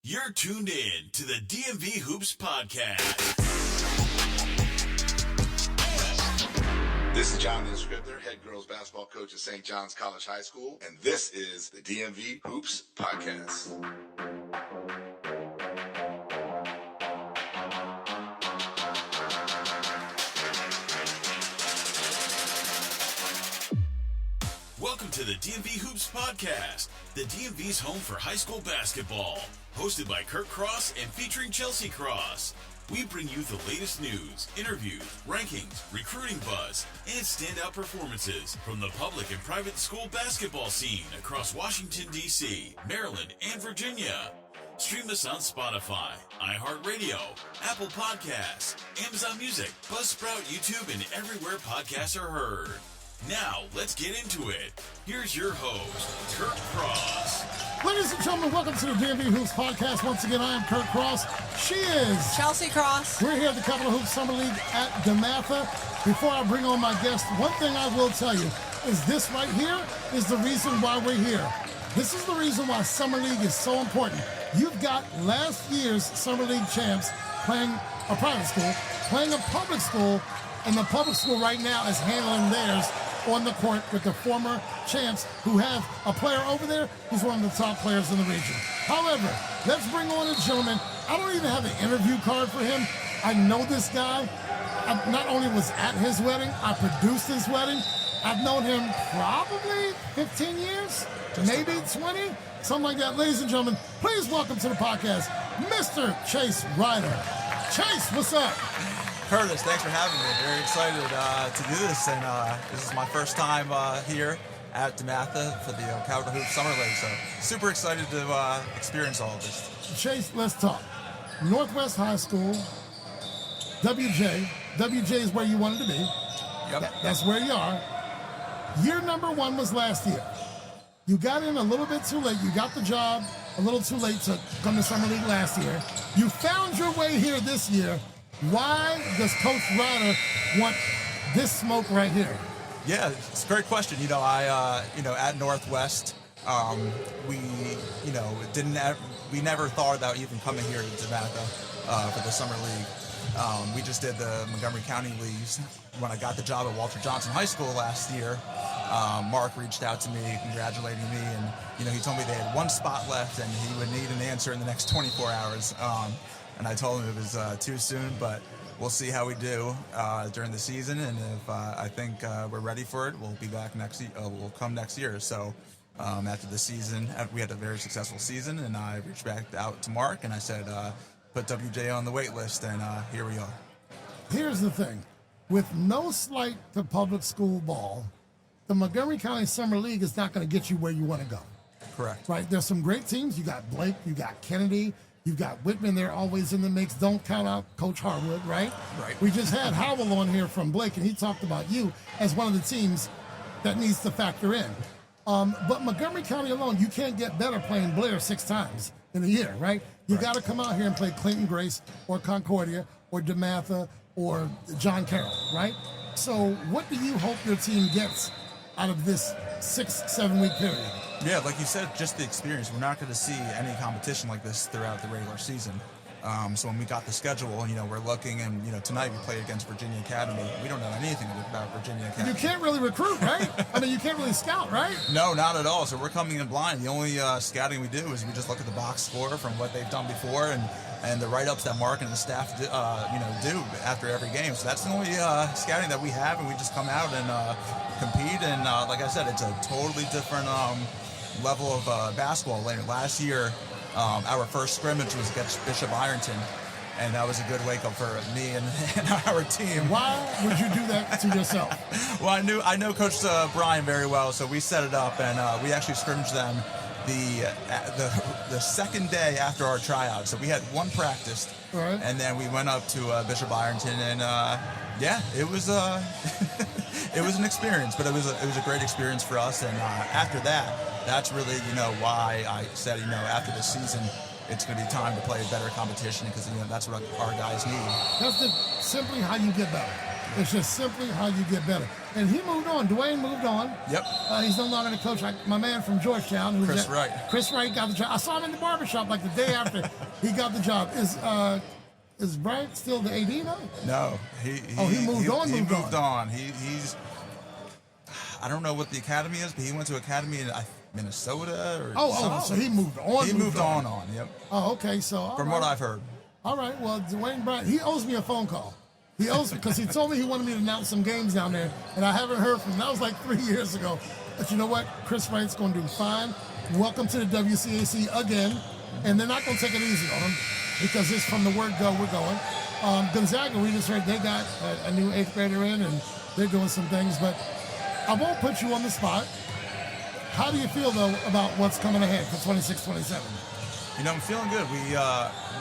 You're tuned in to the DMV Hoops Podcast. This is John the Scripter, head girls basketball coach at St. John's College High School, and this is the DMV Hoops Podcast. Welcome to the DMV Hoops Podcast, the DMV's home for high school basketball. Hosted by Kurt Cross and featuring Chelsie Cross. We bring you the latest news, interviews, rankings, recruiting buzz, and standout performances from the public and private school basketball scene across Washington, D.C., Maryland, and Virginia. Stream us on Spotify, iHeartRadio, Apple Podcasts, Amazon Music, Buzzsprout, YouTube, and everywhere podcasts are heard. Now, let's get into it. Here's your host, Kurt Cross. Ladies and gentlemen, welcome to the DMV Hoops Podcast. Once again, I am Kurt Cross. She is Chelsie Cross. We're here at the Capital Hoops Summer League at DeMatha. Before I bring on my guest, one thing I will tell you is this right here is the reason why we're here. This is the reason why Summer League is so important. You've got last year's Summer League champs playing a private school, playing a public school, and the public school right now is handling theirs on the court with the former champs who have a player over there who's one of the top players in the region. However, let's bring on a gentleman. I don't even have an interview card for him. I know this guy. I not only was at his wedding, I produced his wedding. I've known him probably 15 years, maybe 20, something like that. Ladies and gentlemen, please welcome to the podcast, Mr. Chase Rieder. Chase, what's up? Curtis, thanks for having me. Very excited to do this, and this is my first time here at DeMatha for the Capital Hoops Summer League, so super excited to experience all of this. Chase, let's talk. Northwest High School, WJ. WJ is where you wanted to be. Yep. That's where you are. Year number one was last year. You got in a little bit too late. You got the job a little too late to come to Summer League last year. You found your way here this year. Why does Coach Rieder want this smoke right here? Yeah, it's a great question. At Northwest, we never thought about even coming here to DeMatha for the Summer League. We just did the Montgomery County leagues. When I got the job at Walter Johnson High School last year, Mark reached out to me, congratulating me, and he told me they had one spot left and he would need an answer in the next 24 hours. And I told him it was too soon, but we'll see how we do during the season. And if I think we're ready for it, we'll be back next year. We'll come next year. So after the season, we had a very successful season, and I reached back out to Mark and I said, put WJ on the wait list, and here we are. Here's the thing. With no slight to public school ball, the Montgomery County Summer League is not going to get you where you want to go. Correct. Right? There's some great teams. You got Blake, you got Kennedy, you've got Whitman. They're always in the mix. Don't count out Coach Harwood, right? Right. We just had Howell on here from Blake, and he talked about you as one of the teams that needs to factor in. But Montgomery County alone, you can't get better playing Blair 6 times in a year, right? You got to come out here and play Clinton Grace or Concordia or DeMatha or John Carroll, right? So what do you hope your team gets out of this 6-7 week period? Yeah, like you said, just the experience. We're not going to see any competition like this throughout the regular season. So when we got the schedule, we're looking, and tonight we play against Virginia Academy. We don't know anything about Virginia Academy. You can't really recruit, right? I mean, you can't really scout, right? No, not at all. So we're coming in blind. The only scouting we do is we just look at the box score from what they've done before, and the write-ups that Mark and the staff do after every game. So that's the only scouting that we have, and we just come out and compete. And like I said, it's a totally different level of basketball. Last year, our first scrimmage was against Bishop Ironton, and that was a good wake-up for me and our team. Why would you do that to yourself? Well, I know Coach Brian very well, so we set it up, and we actually scrimmaged them the second day after our tryout. So we had one practice, right, and then we went up to Bishop Ironton, and it was it was an experience, but it was a great experience for us. And after that, that's really why I said after the season, it's going to be time to play a better competition, because that's what our guys need. That's simply how you get better. It's just simply how you get better. And he moved on. Dwayne moved on. Yep. He's no longer the coach. My man from Georgetown. Chris Wright. Chris Wright got the job. I saw him in the barbershop like the day after he got the job. Is Bryant still the AD now? No. He moved on. He's I don't know what the academy is, but he went to academy in Minnesota or so he moved on. He moved on. Yep. Oh, okay. So from what I've heard. All right. Well, Dwayne Bryant, he owes me a phone call. He owes me because he told me he wanted me to announce some games down there, and I haven't heard from him. That was like 3 years ago. But you know what? Chris Wright's going to do fine. Welcome to the WCAC again, and they're not going to take it easy on him because it's from the word go, we're going. Gonzaga, we just heard they got a new 8th grader in, and they're doing some things, but I won't put you on the spot. How do you feel, though, about what's coming ahead for 26-27? You know, I'm feeling good.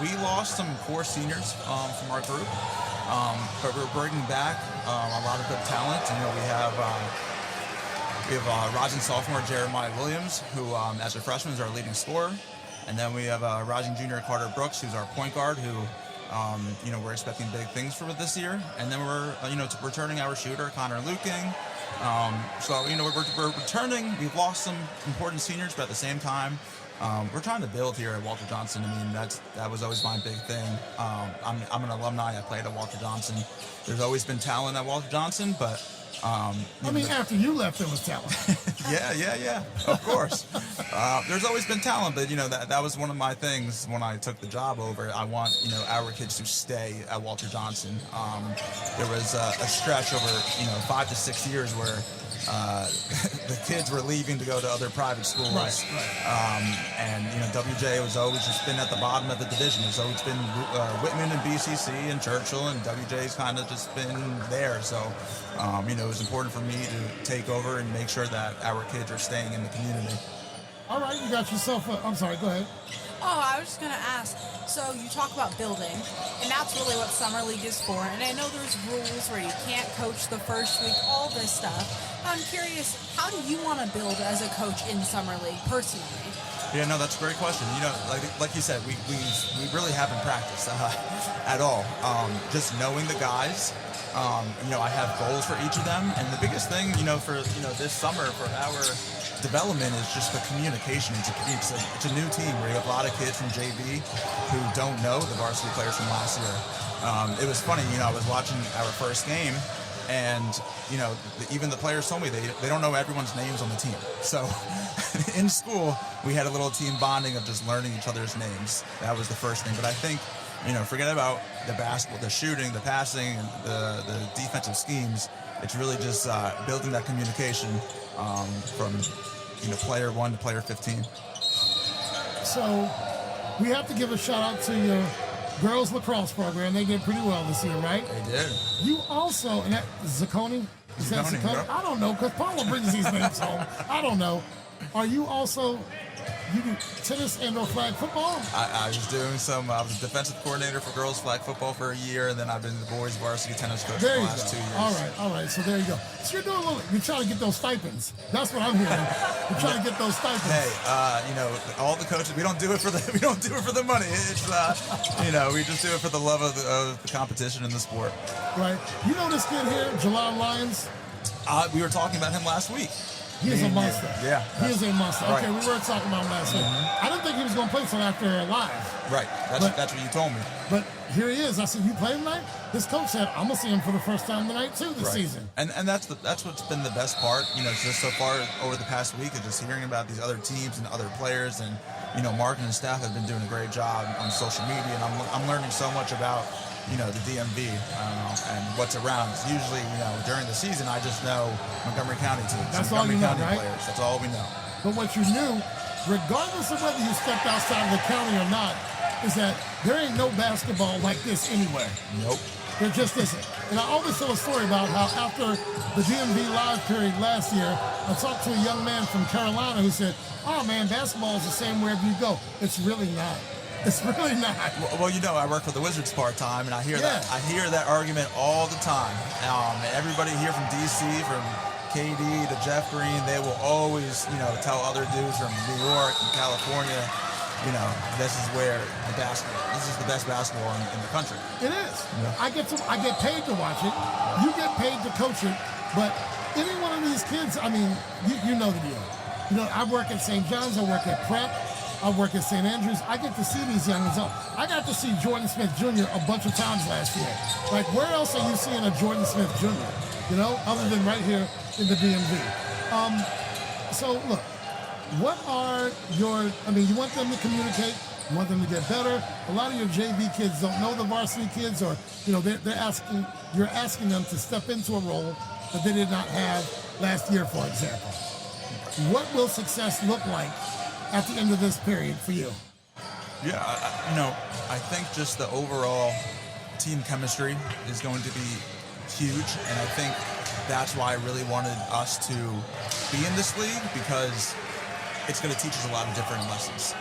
We lost some core seniors from our group, but we're bringing back a lot of good talent. You know, we have rising sophomore Jeremiah Williams, who as a freshman is our leading scorer, and then we have rising junior Carter Brooks, who's our point guard, who you know, we're expecting big things for this year, and then we're returning our shooter Connor Luking. So, you know, we're returning. We've lost some important seniors, but at the same time, we're trying to build here at Walter Johnson. I mean, that was always my big thing. I'm an alumni. I played at Walter Johnson. There's always been talent at Walter Johnson, but after you left, there was talent. yeah, of course. There's always been talent, but, you know, that was one of my things when I took the job over. I want, you know, our kids to stay at Walter Johnson. There was a stretch over, you know, 5 to 6 years where the kids were leaving to go to other private schools. Right. And, you know, WJ has always just been at the bottom of the division. It's always been Whitman and BCC and Churchill, and WJ's kind of just been there. So, you know, it was important for me to take over and make sure that our kids are staying in the community. All right, you got yourself I'm sorry, go ahead. Oh, I was just going to ask, so you talk about building, and that's really what Summer League is for, and I know there's rules where you can't coach the first week, all this stuff. I'm curious, how do you want to build as a coach in Summer League, personally? Yeah, no, that's a great question. You know, like you said, we really haven't practiced at all. Just knowing the guys, you know, I have goals for each of them, and the biggest thing, you know, for, you know, this summer for our development is just the communication. It's a new team where you have a lot of kids from JV who don't know the varsity players from last year. It was funny, you know, I was watching our first game, and, you know, even the players told me they don't know everyone's names on the team. So in school, we had a little team bonding of just learning each other's names. That was the first thing. But I think, you know, forget about the basketball, the shooting, the passing, and the defensive schemes. It's really just building that communication from, you know, player 1 to player 15. So we have to give a shout out to your girls lacrosse program. They did pretty well this year, right? They did. You also, and that Zacconi? Is that Zacconi? Yep. I don't know, because Paula brings these names home. I don't know. Are you also, you do tennis and or flag football? I was doing I was a defensive coordinator for girls flag football for a year, and then I've been the boys varsity tennis coach for the last 2 years. All right. So there you go. So you're doing you're trying to get those stipends. That's what I'm hearing. You're trying to get those stipends. Hey, you know, all the coaches, we don't do it for the money. It's, you know, we just do it for the love of the competition in the sport. Right. You know this kid here, Jalon Lyons? We were talking about him last week. He is a monster. Yeah. He is a monster. Right. Okay, we were talking about him last week. I didn't think he was going to play until after live. Right. That's what you told me. But here he is. I said, you play tonight? This coach said, I'm going to see him for the first time tonight, too, this season. And that's what's been the best part, you know, just so far over the past week, is just hearing about these other teams and other players. And, you know, marketing and staff have been doing a great job on social media. And I'm learning so much about, you know, the DMV and what's around. Usually, you know, during the season, I just know Montgomery County teams. That's all you know, right? Players. That's all we know. But what you knew, regardless of whether you stepped outside of the county or not, is that there ain't no basketball like this anywhere. Nope. There just isn't. And I always tell a story about how after the DMV live period last year, I talked to a young man from Carolina who said, oh man, basketball is the same wherever you go. It's really not. It's really not. Well, you know, I work for the Wizards part-time, and I hear that argument all the time. Everybody here from DC, from KD to Jeff Green, they will always, you know, tell other dudes from New York and California, this is where this is the best basketball in the country. It is. Yeah. I get paid to watch it. You get paid to coach it. But any one of these kids, I mean, you know the deal. I work at St. John's. I work at Prep. I work at St. Andrews. I get to see these young ones. I got to see Jordan Smith Jr. a bunch of times last year. Like, where else are you seeing a Jordan Smith Jr., other than right here in the DMV? So, look, what are you want them to communicate, you want them to get better. A lot of your JV kids don't know the varsity kids, or, you're asking them to step into a role that they did not have last year, for example. What will success look like at the end of this period for you? Yeah, I think just the overall team chemistry is going to be huge, and I think that's why I really wanted us to be in this league, because it's going to teach us a lot of different lessons.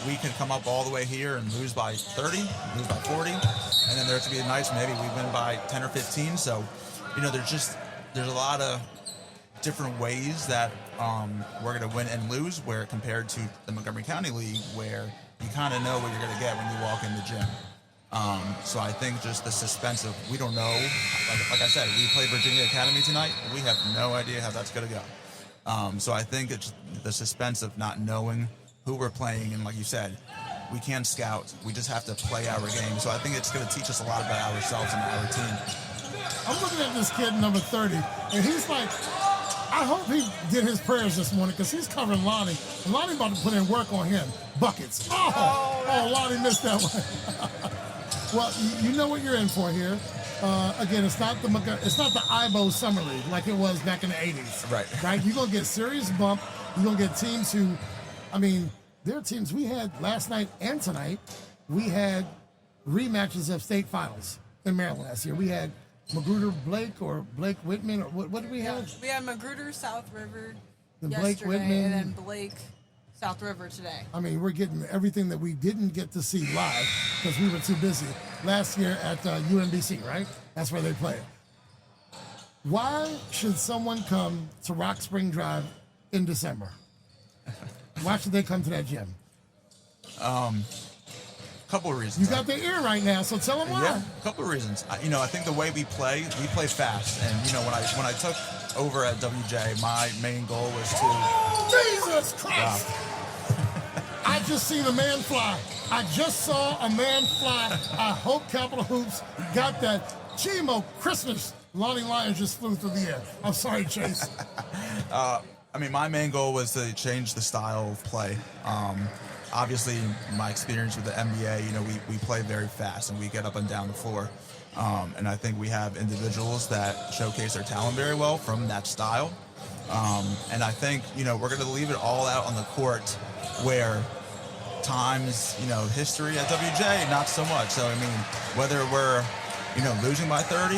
We can come up all the way here and lose by 30, lose by 40, and then there's going to be a nights maybe we win by 10 or 15. So, there's a lot of different ways that we're going to win and lose, where compared to the Montgomery County League, where you kind of know what you're going to get when you walk in the gym. So I think just the suspense of, we don't know, like I said, we play Virginia Academy tonight. We have no idea how that's going to go. So I think it's the suspense of not knowing who we're playing. And like you said, we can't scout. We just have to play our game. So I think it's going to teach us a lot about ourselves and our team. I'm looking at this kid, number 30, and he's like, I hope he did his prayers this morning, because he's covering Lonnie. And Lonnie about to put in work on him. Buckets. Oh, Lonnie missed that one. Well, you know what you're in for here. Again, it's not the IBO Summer League like it was back in the 80s. Right? You're going to get serious bump. You're going to get teams who, there are teams we had last night and tonight. We had rematches of state finals in Maryland last year. We had Magruder Blake or Blake Whitman, or what did we have? We had Magruder South River Blake yesterday, Whitman, and then Blake South River today. We're getting everything that we didn't get to see live because we were too busy last year at UMBC, right? That's where they play. Why should someone come to Rock Spring Drive in December? Why should they come to that gym? Couple of reasons. You got their ear right now, so tell them why. Yeah, a couple of reasons. I think the way we play fast. And, when I took over at WJ, my main goal was to... Jesus Christ! Wow. I just seen a man fly. I just saw a man fly. I hope Capital Hoops got that. Chimo Christmas. Lonnie Lyons just flew through the air. I'm sorry, Chase. My main goal was to change the style of play. Obviously, my experience with the NBA, we play very fast and we get up and down the floor. And I think we have individuals that showcase their talent very well from that style. And I think, we're going to leave it all out on the court, where times, history at WJ, not so much. So, whether we're, losing by 30,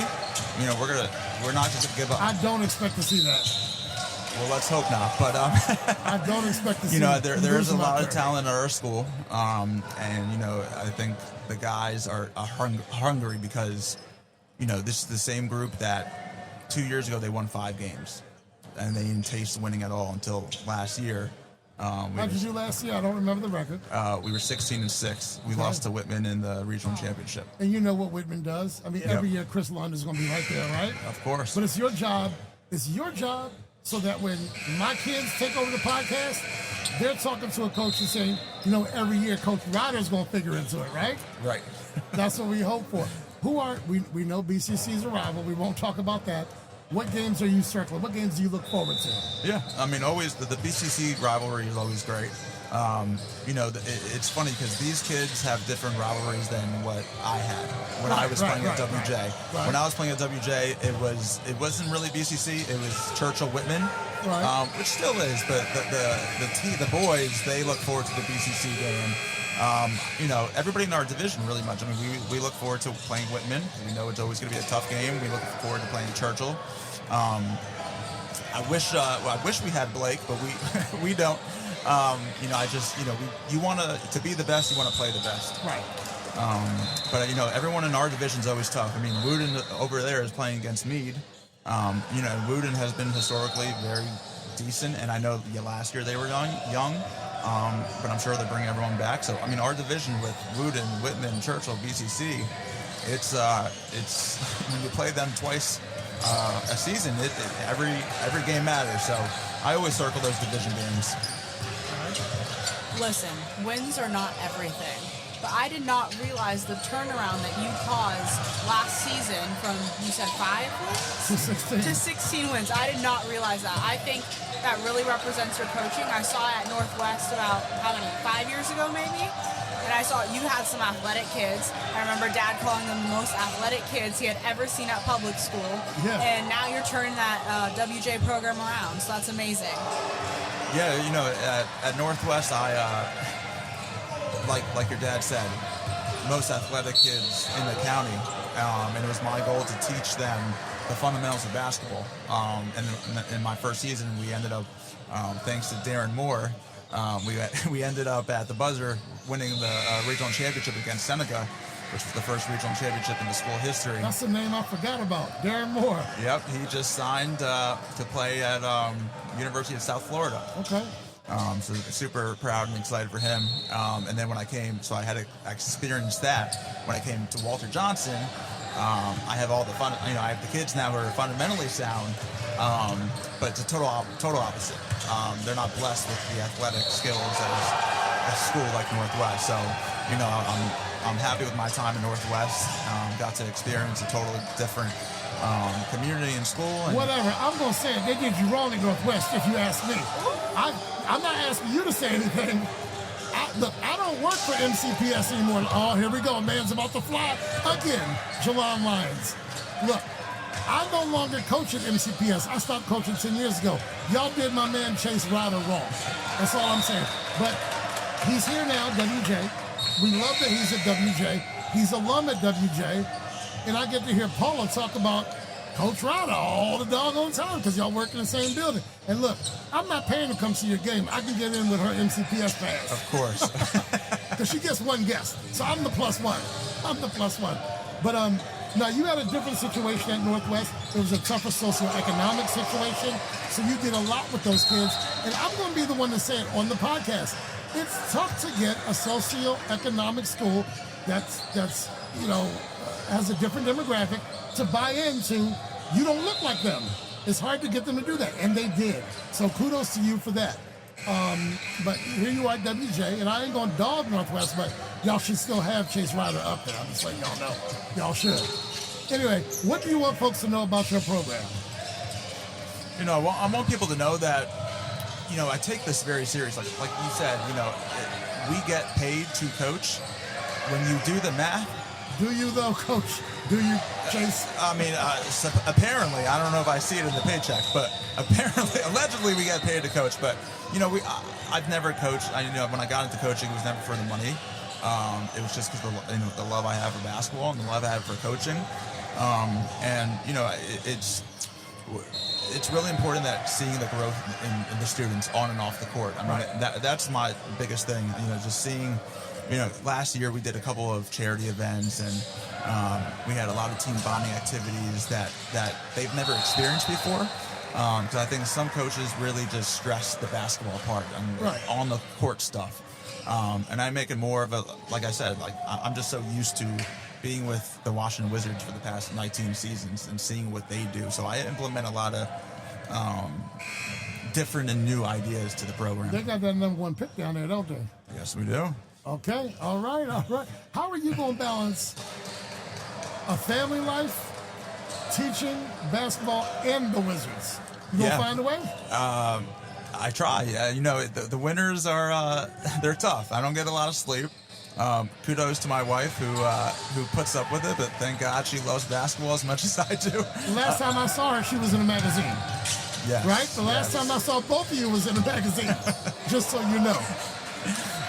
we're not just going to give up. I don't expect to see that. Well, let's hope not. But I don't expect to see. There is a lot of talent at our school, and I think the guys are hungry because, this is the same group that 2 years ago they won 5 games, and they didn't taste winning at all until last year. How did you do last year? I don't remember the record. We were 16-6. We lost to Whitman in the regional championship. And you know what Whitman does? Every year Chris Lund is going to be right there, right? Of course. But it's your job. It's your job. So that when my kids take over the podcast, they're talking to a coach and saying, every year Coach Rieder's going to figure into it, right? Right. That's what we hope for. We know BCC's a rival. We won't talk about that. What games are you circling? What games do you look forward to? Yeah, always the BCC rivalry is always great. It's funny because these kids have different rivalries than what I had when I was playing at WJ. Right. When I was playing at WJ, it wasn't really BCC. It was Churchill Whitman, which still is. But the boys, they look forward to the BCC game. Everybody in our division really much. We look forward to playing Whitman. We know it's always going to be a tough game. We look forward to playing Churchill. I wish we had Blake, but we don't. You want to be the best, you want to play the best. Right. But everyone in our division is always tough. Woodin over there is playing against Meade. Woodin has been historically very decent, and I know last year they were young. but I'm sure they're bringing everyone back. So, I mean, our division with Woodin, Whitman, Churchill, BCC, it's when you play them twice a season, every game matters. So I always circle those division games. Listen, wins are not everything, but I did not realize the turnaround that you caused last season from, you said 5 wins? To 16 wins. I did not realize that. I think that really represents your coaching. I saw it at Northwest about, 5 years ago maybe? And I saw you had some athletic kids. I remember Dad calling them the most athletic kids he had ever seen at public school. Yeah. And now you're turning that WJ program around, so that's amazing. Yeah, at Northwest, I, like your dad said, most athletic kids in the county, and it was my goal to teach them the fundamentals of basketball. And in my first season, we ended up, thanks to Darren Moore, we ended up at the buzzer winning the regional championship against Seneca, which was the first regional championship in the school history. That's the name I forgot about, Darren Moore. Yep, he just signed to play at University of South Florida. Okay. So super proud and excited for him. And then when I came, so I had to experience that when I came to Walter Johnson. I have all the fun, I have the kids now who are fundamentally sound, but it's a total opposite. They're not blessed with the athletic skills at a school like Northwest. So, I'm happy with my time in Northwest. Got to experience a totally different community and school. And whatever. I'm going to say it. They did you wrong at Northwest, if you ask me. I'm not asking you to say anything. Look, I don't work for MCPS anymore. Oh, here we go. Man's about to fly again. Jelon Lyons. Look, I no longer coach at MCPS. I stopped coaching 10 years ago. Y'all did my man Chase Rieder wrong. That's all I'm saying. But he's here now, WJ. We love that he's at WJ. He's alum at WJ. And I get to hear Paula talk about Coach Rieder all the doggone time because y'all work in the same building. And look, I'm not paying to come see your game. I can get in with her MCPS pass. Of course. Because she gets one guest. So I'm the plus one. But now you had a different situation at Northwest. It was a tougher socioeconomic situation. So you did a lot with those kids. And I'm going to be the one to say it on the podcast. It's tough to get a socioeconomic school that's has a different demographic to buy into. You don't look like them. It's hard to get them to do that, and they did. So kudos to you for that. But here you are at WJ, and I ain't going to dog Northwest, but y'all should still have Chase Rieder up there. I'm just letting y'all know. Y'all should. Anyway, what do you want folks to know about your program? I want people to know that, I take this very serious. Like you said, we get paid to coach. When you do the math. Do you though, Coach? Do you, Chase? So apparently, I don't know if I see it in the paycheck, but allegedly we get paid to coach. But I've never coached. When I got into coaching, it was never for the money. It was just because the love I have for basketball and the love I have for coaching. It's really important that seeing the growth in the students on and off the court. That's my biggest thing. Just seeing. Last year we did a couple of charity events, and we had a lot of team bonding activities that they've never experienced before. Because I think some coaches really just stress the basketball part and on the court stuff. And I make it more of a, like I said, I'm just so used to being with the Washington Wizards for the past 19 seasons and seeing what they do. So I implement a lot of different and new ideas to the program. They got that number 1 pick down there, don't they? Yes, we do. Okay, all right. How are you going to balance a family life, teaching, basketball, and the Wizards? You going to find a way? I try. The winters are, they're tough. I don't get a lot of sleep. Kudos to my wife who puts up with it, but thank God she loves basketball as much as I do. The last time I saw her, she was in a magazine. Yes. Right? The last time I saw both of you was in a magazine, just so you know.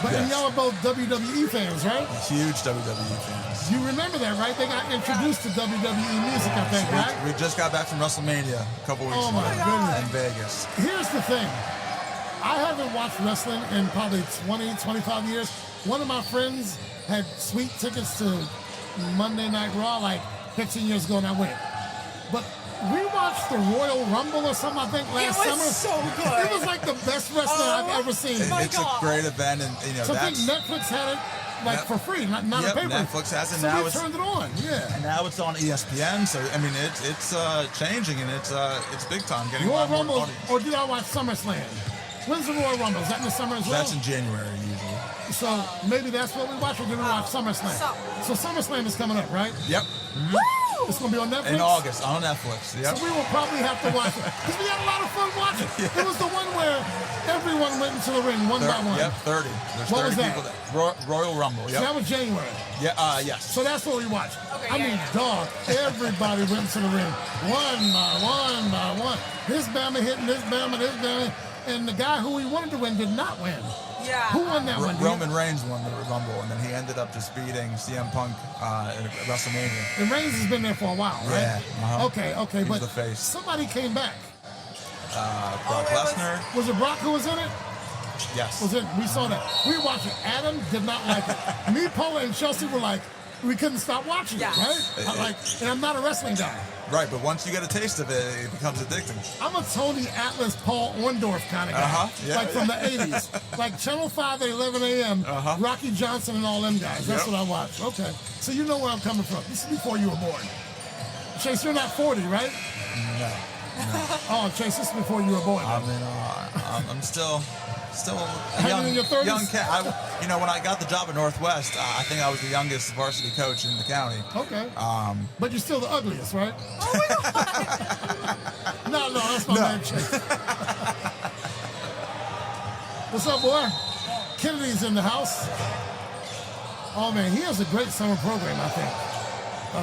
But and y'all are both WWE fans, right? Huge WWE fans. You remember that, right? They got introduced to WWE music, I think, right? We just got back from WrestleMania a couple weeks ago. Oh, my goodness. In Vegas. Here's the thing. I haven't watched wrestling in probably 20, 25 years. One of my friends had sweet tickets to Monday Night Raw like 15 years ago, and I went. But We watched the Royal Rumble or something, I think, last summer. It was so good. It was like the best wrestling I've ever seen. It's a great event, and So I think Netflix had it for free, not a pay-per-view. Netflix has it so now. we turned it on, yeah. And now it's on ESPN. So I mean, it's changing, and it's big time. Getting Royal a lot more Rumble, audience. or did I watch SummerSlam? When's the Royal Rumble? Is that in the summer as well? That's in January usually. So maybe that's what we watch. Or did we watch SummerSlam? So SummerSlam is coming up, right? Yep. Woo! It's going to be on Netflix? In August on Netflix. Yep. So we will probably have to watch it. Because we had a lot of fun watching. Yeah. It was the one where everyone went into the ring one by one. Yep, 30. There's What 30 was that? people Royal Rumble, yep. So that was January. Yeah, yes. So that's what we watched. Okay, I mean, dog, everybody went into the ring one by one. This Bama hitting this Bama. And the guy who we wanted to win did not win. Yeah. Who won that one? Roman Reigns won the Rumble, and then he ended up just beating CM Punk at WrestleMania. And Reigns has been there for a while, right? Yeah. Uh-huh. Okay, He was but the face. somebody came back. Brock Lesnar. Was it Brock who was in it? Yes. We saw that. We watched it. Adam did not like it. Me, Paula, and Chelsea were like, we couldn't stop watching it, right? And I'm not a wrestling guy. Right, but once you get a taste of it, it becomes addicting. I'm a Tony Atlas, Paul Orndorff kind of guy, like from the 80s. Like Channel 5 at 11 a.m., Rocky Johnson and all them guys. That's what I watch. Okay. So you know where I'm coming from. This is before you were born. Chase, you're not 40, right? No. Oh, Chase, this is before you were born. I mean, I'm still a Hanging in your 30s? young cat. When I got the job at Northwest, I think I was the youngest varsity coach in the county. Okay. But you're still the ugliest, right? No, that's my man Chase. What's up, boy? Kennedy's in the house. Oh, man, he has a great summer program, I think.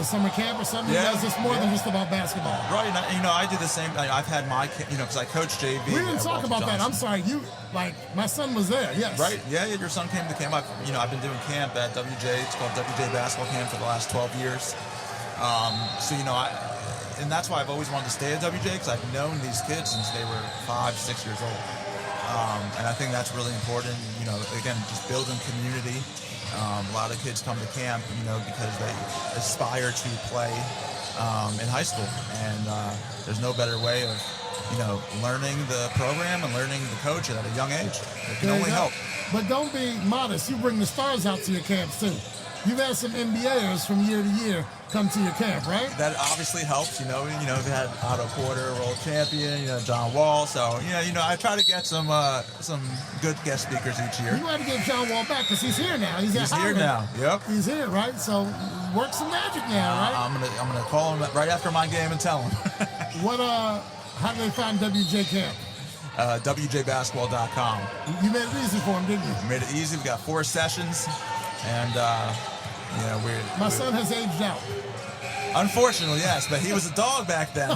Summer camp or something. Yeah. He does this more than just about basketball. Right. I do the same. I've had my, because I coach JV. We didn't talk about that. I'm sorry. My son was there. Yes. Right. Yeah. Your son came to camp. I've been doing camp at WJ. It's called WJ Basketball Camp for the last 12 years. And that's why I've always wanted to stay at WJ, because I've known these kids since they were 5, 6 years old. And I think that's really important. Again, just building community. A lot of kids come to camp, because they aspire to play in high school, and there's no better way of, learning the program and learning the coach at a young age. It can only help. But don't be modest. You bring the stars out to your camps too. You've had some NBAers from year to year come to your camp, right? That obviously helps. We've had Otto Porter, world champion, John Wall. So, I try to get some good guest speakers each year. You got to get John Wall back because he's here now. He's here now. Yep. He's here, right? So work some magic now, right? I'm gonna call him right after my game and tell him. How do they find WJ Camp? WJBasketball.com. You made it easy for him, didn't you? Made it easy. We got 4 sessions, and my son has aged out. Unfortunately, yes, but he was a dog back then.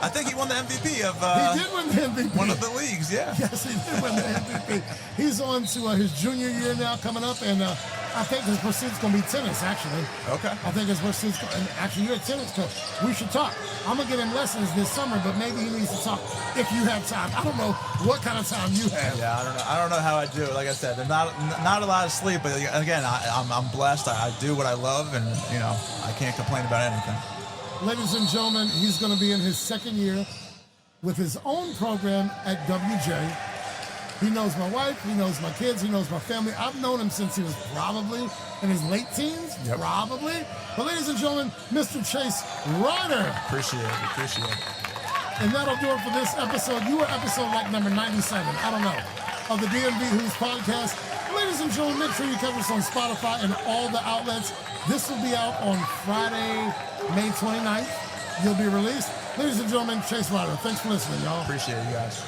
I think he won the MVP of. He did win the MVP. One of the leagues, yeah. Yes, he did win the MVP. He's on to his junior year now, coming up, and I think his pursuit's going to be tennis, actually. Okay. I think his pursuit's actually, you're a tennis coach. We should talk. I'm going to get him lessons this summer, but maybe he needs to talk if you have time. I don't know what kind of time you have. Yeah, I don't know how I do it. Like I said, there's not a lot of sleep, but again, I'm blessed. I do what I love, and I can't complain about anything. Ladies and gentlemen, he's going to be in his second year with his own program at WJ. He knows my wife, he knows my kids, he knows my family. I've known him since he was probably in his late teens, probably. But ladies and gentlemen, Mr. Chase Rieder. Appreciate it. And that'll do it for this episode. You were episode like number 97, I don't know, of the DMV Who's podcast. Ladies and gentlemen, make sure you catch us on Spotify and all the outlets. This will be out on Friday, May 29th. You'll be released. Ladies and gentlemen, Chase Rieder. Thanks for listening, y'all. Appreciate you guys.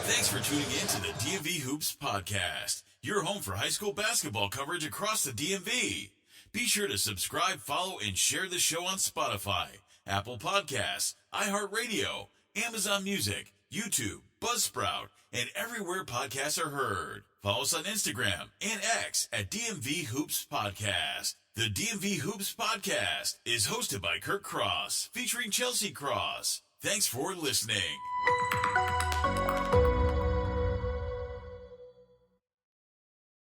Thanks for tuning in to the DMV Hoops podcast, your home for high school basketball coverage across the DMV. Be sure to subscribe, follow, and share the show on Spotify, Apple Podcasts, iHeartRadio, Amazon Music, YouTube, Buzzsprout, and everywhere podcasts are heard. Follow us on Instagram and X at DMV Hoops Podcast. The DMV Hoops Podcast is hosted by Kurt Cross, featuring Chelsea Cross. Thanks for listening.